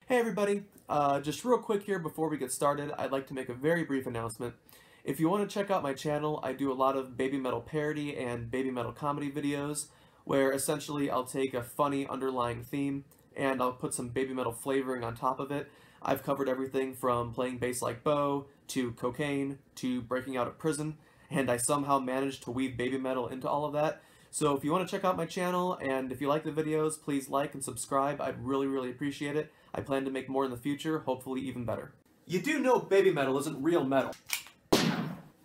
Hey everybody, just real quick here before we get started, I'd like to make a very brief announcement. If you want to check out my channel, I do a lot of Babymetal parody and Babymetal comedy videos, where essentially I'll take a funny underlying theme and I'll put some Babymetal flavoring on top of it. I've covered everything from playing bass like Bo, to cocaine, to breaking out of prison, and I somehow managed to weave Babymetal into all of that. So if you want to check out my channel, and if you like the videos, please like and subscribe. I'd really appreciate it. I plan to make more in the future, hopefully even better. You do know Babymetal isn't real metal.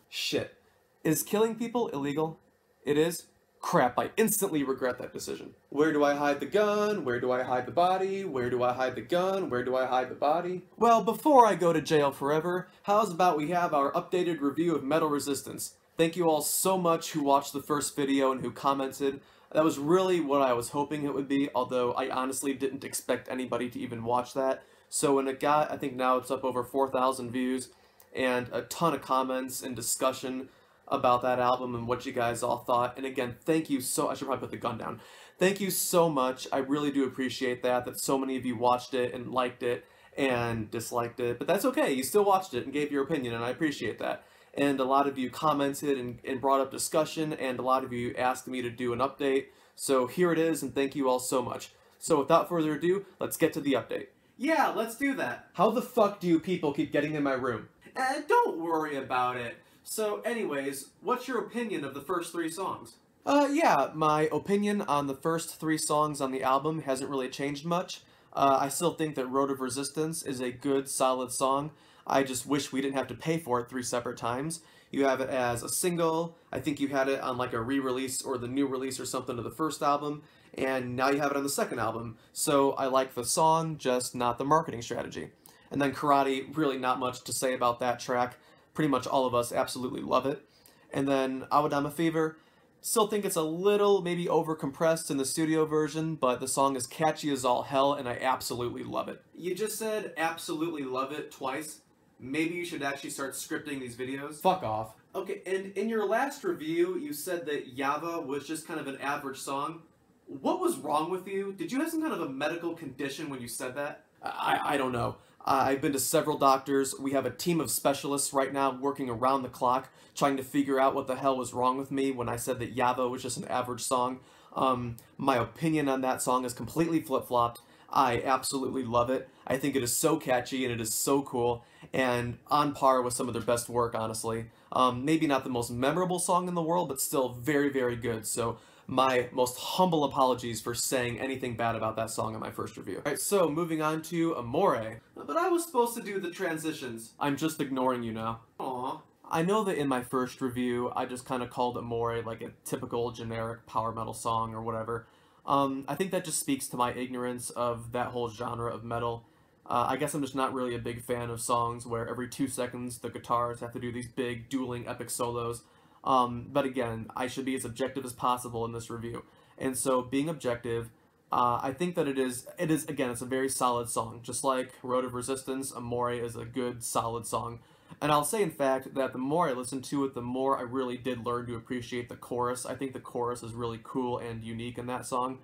Shit. Is killing people illegal? It is? Crap, I instantly regret that decision. Where do I hide the gun? Where do I hide the body? Where do I hide the gun? Where do I hide the body? Well, before I go to jail forever, how's about we have our updated review of Metal Resistance? Thank you all so much who watched the first video and who commented. That was really what I was hoping it would be, although I honestly didn't expect anybody to even watch that. So when it got, I think now it's up over 4,000 views, and a ton of comments and discussion about that album and what you guys all thought. And again, thank you so, I should probably put the gun down. Thank you so much. I really do appreciate that so many of you watched it and liked it and disliked it. But that's okay, you still watched it and gave your opinion, and I appreciate that. And a lot of you commented and brought up discussion, and a lot of you asked me to do an update. So here it is, and thank you all so much. So without further ado, let's get to the update. Yeah, let's do that. How the fuck do you people keep getting in my room? Don't worry about it. So anyways, what's your opinion of the first 3 songs? Yeah, my opinion on the first 3 songs on the album hasn't really changed much. I still think that Road of Resistance is a good, solid song. I just wish we didn't have to pay for it 3 separate times. You have it as a single, I think you had it on like a re-release or the new release or something of the first album, and now you have it on the second album. So I like the song, just not the marketing strategy. And then Karate, really not much to say about that track. Pretty much all of us absolutely love it. And then Awadama Fever, still think it's a little maybe over-compressed in the studio version, but the song is catchy as all hell, and I absolutely love it. You just said absolutely love it twice. Maybe you should actually start scripting these videos. Fuck off. Okay, and in your last review, you said that Yava was just kind of an average song. What was wrong with you? Did you have some kind of a medical condition when you said that? I don't know. I've been to several doctors. We have a team of specialists right now working around the clock trying to figure out what the hell was wrong with me when I said that Yava was just an average song. My opinion on that song is completely flip-flopped. I absolutely love it. I think it is so catchy and it is so cool and on par with some of their best work, honestly. Maybe not the most memorable song in the world, but still very good. So my most humble apologies for saying anything bad about that song in my first review. Alright, so moving on to Amore. But I was supposed to do the transitions. I'm just ignoring you now. Aww. I know that in my first review, I just kind of called Amore like a typical generic power metal song or whatever. I think that just speaks to my ignorance of that whole genre of metal. I guess I'm just not really a big fan of songs where every 2 seconds the guitars have to do these big, dueling, epic solos. But again, I should be as objective as possible in this review. And so, being objective, I think that it is, again, it's a very solid song. Just like Road of Resistance, Amore is a good, solid song. And I'll say, in fact, that the more I listened to it, the more I really did learn to appreciate the chorus. I think the chorus is really cool and unique in that song.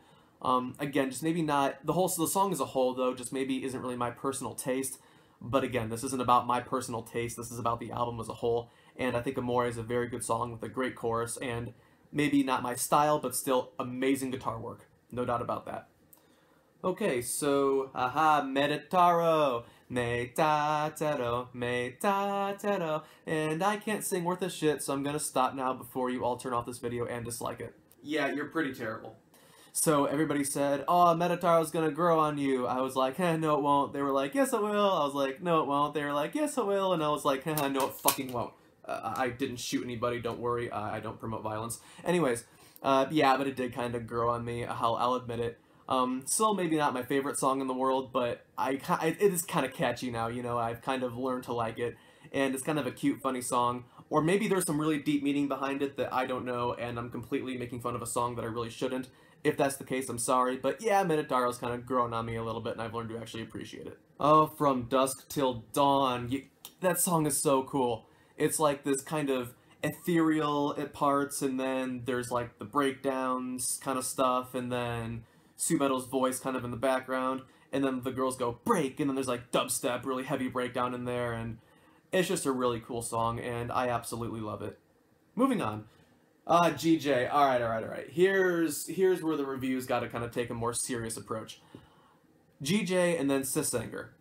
Again, just maybe not, the song as a whole, though, just maybe isn't really my personal taste. But again, this isn't about my personal taste, this is about the album as a whole. And I think Amore is a very good song with a great chorus, and maybe not my style, but still amazing guitar work. No doubt about that. Okay, so, Meditaro, Metatero, and I can't sing worth a shit, so I'm gonna stop now before you all turn off this video and dislike it. Yeah, you're pretty terrible. So everybody said, oh, Meditaro's gonna grow on you. I was like, no it won't. They were like, yes it will. I was like, no it won't. They were like, yes it will. And I was like, no it fucking won't. I didn't shoot anybody, don't worry. I don't promote violence. Anyways, yeah, but it did kind of grow on me. I'll admit it. Still maybe not my favorite song in the world, but it is kind of catchy now, you know, I've kind of learned to like it, and it's kind of a cute, funny song, or maybe there's some really deep meaning behind it that I don't know, and I'm completely making fun of a song that I really shouldn't. If that's the case, I'm sorry, but yeah, Minotaur's kind of grown on me a little bit, and I've learned to actually appreciate it. Oh, From Dusk Till Dawn, that song is so cool. It's like this kind of ethereal at parts, and then there's like the breakdowns kind of stuff, and then Su Metal's voice kind of in the background, and then the girls go break, and then there's like dubstep, really heavy breakdown in there, and it's just a really cool song, and I absolutely love it. Moving on. GJ. Alright. Here's where the reviews got to kind of take a more serious approach. GJ and then Sis Anger.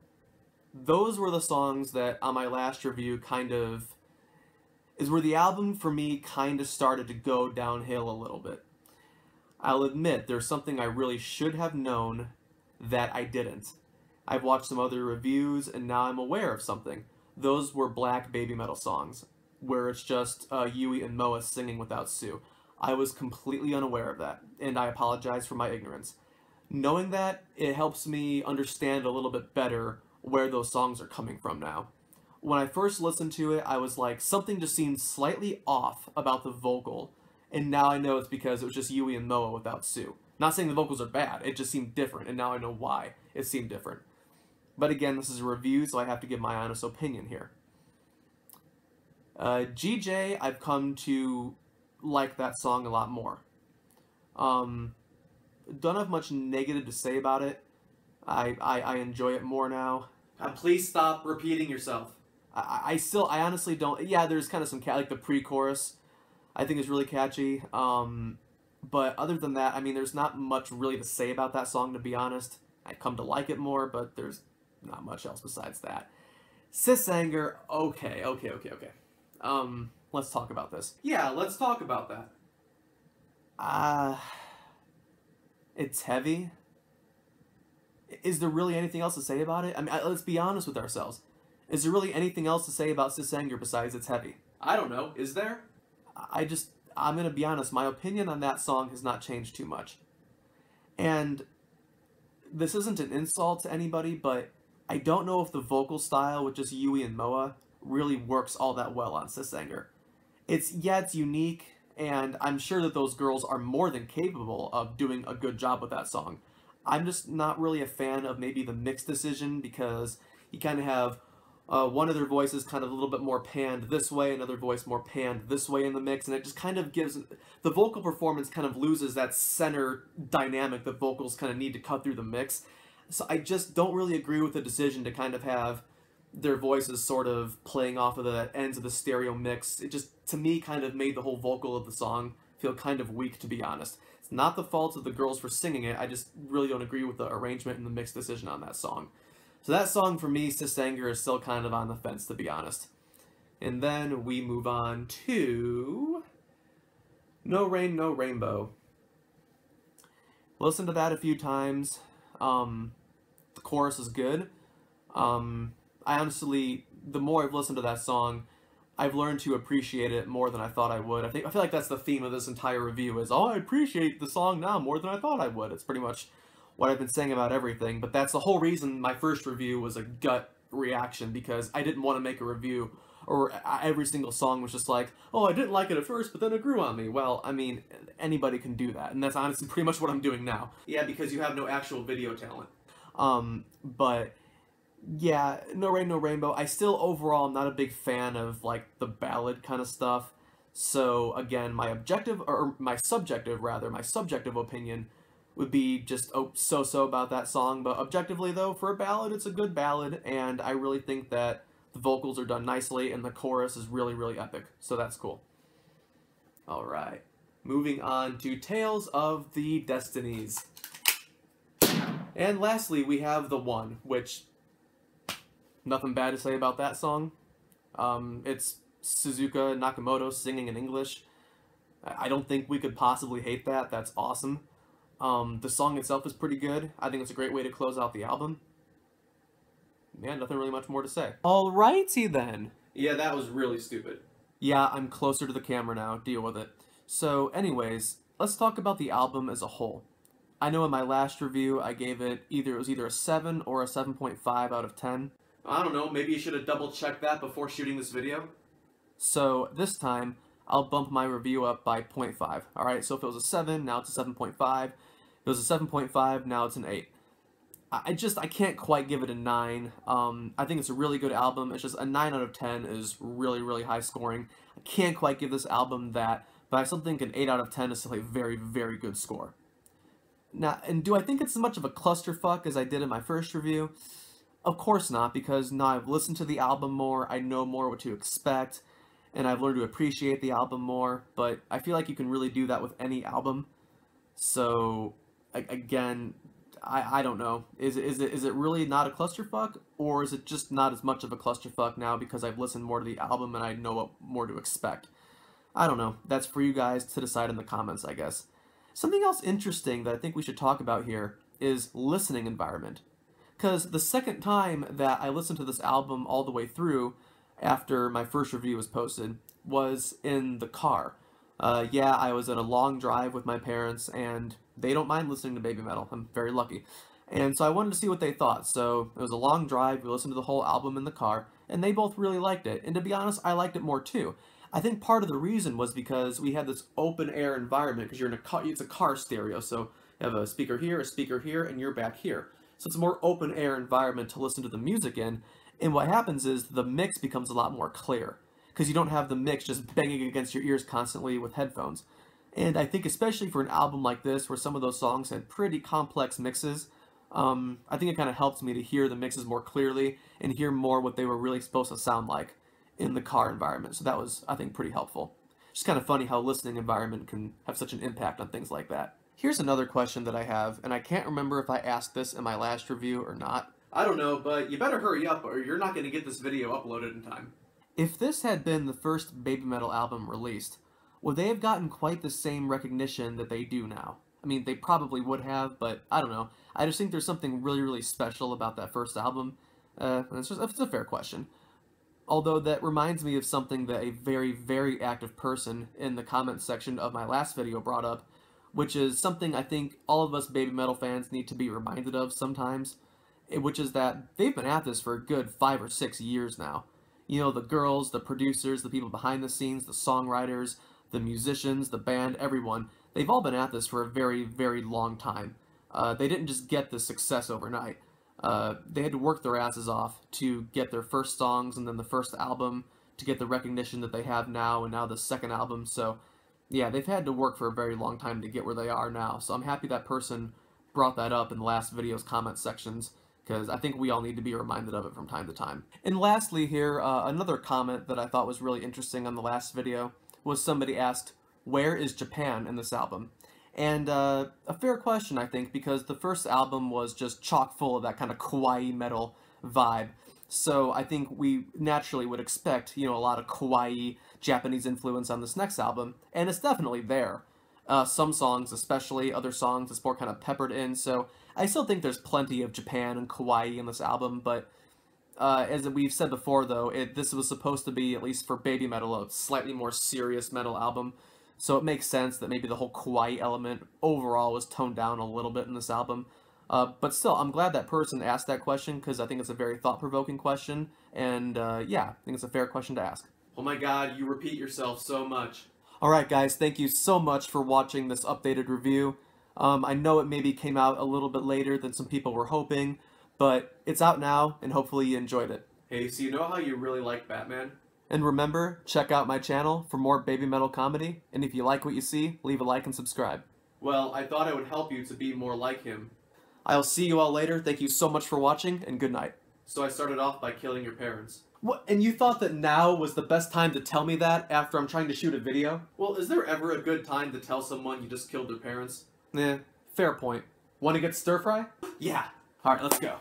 Those were the songs that, on my last review, kind of is where the album for me kind of started to go downhill a little bit. I'll admit there's something I really should have known that I didn't. I've watched some other reviews and now I'm aware of something. Those were black Babymetal songs, where it's just Yui and Moa singing without Sue. I was completely unaware of that, and I apologize for my ignorance. Knowing that, it helps me understand a little bit better where those songs are coming from now. When I first listened to it, I was like, something just seemed slightly off about the vocal, and now I know it's because it was just Yui and Moa without Sue. Not saying the vocals are bad, it just seemed different, and now I know why it seemed different. But again, this is a review, so I have to give my honest opinion here. GJ, I've come to like that song a lot more. Don't have much negative to say about it. I enjoy it more now. Please stop repeating yourself. I honestly don't. Yeah, there's kind of some like the pre-chorus, I think is really catchy. But other than that, I mean, there's not much really to say about that song, to be honest. I come to like it more, but there's not much else besides that. Sis Anger, okay. Let's talk about this. Yeah, let's talk about that. It's heavy. Is there really anything else to say about it? I mean, let's be honest with ourselves. Is there really anything else to say about Sis Anger besides it's heavy? I don't know. Is there? I'm gonna be honest, my opinion on that song has not changed too much. And this isn't an insult to anybody, but I don't know if the vocal style with just Yui and Moa really works all that well on Sis Anger. It's unique, and I'm sure that those girls are more than capable of doing a good job with that song. I'm just not really a fan of maybe the mix decision, because you kind of have one of their voices kind of a little bit more panned this way, another voice more panned this way in the mix, and it just kind of gives, the vocal performance kind of loses that center dynamic that vocals kind of need to cut through the mix. So I just don't really agree with the decision to kind of have their voices sort of playing off of the ends of the stereo mix. It just, to me, kind of made the whole vocal of the song feel kind of weak, to be honest. It's not the fault of the girls for singing it, I just really don't agree with the arrangement and the mix decision on that song. So that song, for me, Sis Anger, is still kind of on the fence, to be honest. And then we move on to No Rain, No Rainbow. Listened to that a few times. The chorus is good. I honestly, the more I've listened to that song, I've learned to appreciate it more than I thought I would. I feel like that's the theme of this entire review is, oh, I appreciate the song now more than I thought I would. It's pretty much what I've been saying about everything, but that's the whole reason my first review was a gut reaction, because I didn't want to make a review or every single song was just like, oh, I didn't like it at first, but then it grew on me. Well, I mean, anybody can do that, and that's honestly pretty much what I'm doing now. Yeah, because you have no actual video talent. But yeah, No Rain, No Rainbow. I still overall am not a big fan of like the ballad kind of stuff. So again, my subjective opinion would be just so-so about that song. But objectively though, for a ballad, it's a good ballad, and I really think that the vocals are done nicely and the chorus is really, really epic. So that's cool. Alright, moving on to Tales of the Destinies. And lastly, we have The One, which, nothing bad to say about that song. It's Suzuka Nakamoto singing in English. I don't think we could possibly hate that. That's awesome. The song itself is pretty good. I think it's a great way to close out the album. Yeah, nothing really much more to say. Alrighty then. Yeah, that was really stupid. Yeah, I'm closer to the camera now. Deal with it. So anyways, let's talk about the album as a whole. I know in my last review I gave it either a 7 or a 7.5 out of 10. I don't know, maybe you should have double checked that before shooting this video. So this time, I'll bump my review up by 0.5. Alright, so if it was a 7, now it's a 7.5. If it was a 7.5, now it's an 8. I can't quite give it a 9. I think it's a really good album. It's just a 9 out of 10 is really, really high scoring. I can't quite give this album that, but I still think an 8 out of 10 is still a very, very good score. Now, and do I think it's as much of a clusterfuck as I did in my first review? Of course not, because now I've listened to the album more, I know more what to expect, and I've learned to appreciate the album more, but I feel like you can really do that with any album. So, again, I don't know. Is it really not a clusterfuck, or is it just not as much of a clusterfuck now because I've listened more to the album and I know what more to expect? I don't know. That's for you guys to decide in the comments, I guess. Something else interesting that I think we should talk about here is listening environment. Because the second time that I listened to this album all the way through, after my first review was posted, was in the car. Yeah, I was in a long drive with my parents, and they don't mind listening to Babymetal. I'm very lucky. And so I wanted to see what they thought. So it was a long drive, we listened to the whole album in the car, and they both really liked it. And to be honest, I liked it more too. I think part of the reason was because we had this open air environment, because you're in a car, it's a car stereo, so you have a speaker here, and you're back here. So it's a more open air environment to listen to the music in, and what happens is the mix becomes a lot more clear, because you don't have the mix just banging against your ears constantly with headphones. And I think especially for an album like this, where some of those songs had pretty complex mixes, I think it kind of helps me to hear the mixes more clearly, and hear more what they were really supposed to sound like in the car environment. So that was, I think, pretty helpful. It's kind of funny how listening environment can have such an impact on things like that. Here's another question that I have, and I can't remember if I asked this in my last review or not. I don't know, but you better hurry up or you're not going to get this video uploaded in time. If this had been the first Babymetal album released, would they have gotten quite the same recognition that they do now? I mean, they probably would have, but I don't know. I just think there's something really, really special about that first album. It's a fair question. Although that reminds me of something that a very, very active person in the comments section of my last video brought up, which is something I think all of us Babymetal fans need to be reminded of sometimes, which is that they've been at this for a good 5 or 6 years now. You know, the girls, the producers, the people behind the scenes, the songwriters, the musicians, the band, everyone, they've all been at this for a very, very long time. They didn't just get this success overnight. They had to work their asses off to get their first songs and then the first album, to get the recognition that they have now, and now the second album. So yeah, they've had to work for a very long time to get where they are now. So I'm happy that person brought that up in the last video's comment sections, because I think we all need to be reminded of it from time to time. And lastly here, another comment that I thought was really interesting on the last video was somebody asked, where is Japan in this album? And a fair question, I think, because the first album was just chock full of that kind of kawaii metal vibe. So I think we naturally would expect, you know, a lot of kawaii Japanese influence on this next album, and it's definitely there. Some songs especially, other songs it's more kind of peppered in, so I still think there's plenty of Japan and kawaii in this album, but as we've said before though, this was supposed to be, at least for Babymetal, a slightly more serious metal album, so it makes sense that maybe the whole kawaii element overall was toned down a little bit in this album. But still, I'm glad that person asked that question, because I think it's a very thought-provoking question, and yeah, I think it's a fair question to ask. Oh my god, you repeat yourself so much. Alright guys, thank you so much for watching this updated review. I know it maybe came out a little bit later than some people were hoping, but it's out now, and hopefully you enjoyed it. Hey, so you know how you really like Batman? And remember, check out my channel for more Babymetal comedy, and if you like what you see, leave a like and subscribe. Well, I thought I would help you to be more like him. I'll see you all later, thank you so much for watching, and good night. So I started off by killing your parents. What, and you thought that now was the best time to tell me that after I'm trying to shoot a video? Well, is there ever a good time to tell someone you just killed their parents? Eh, fair point. Want to get stir fry? Yeah. Alright, let's go.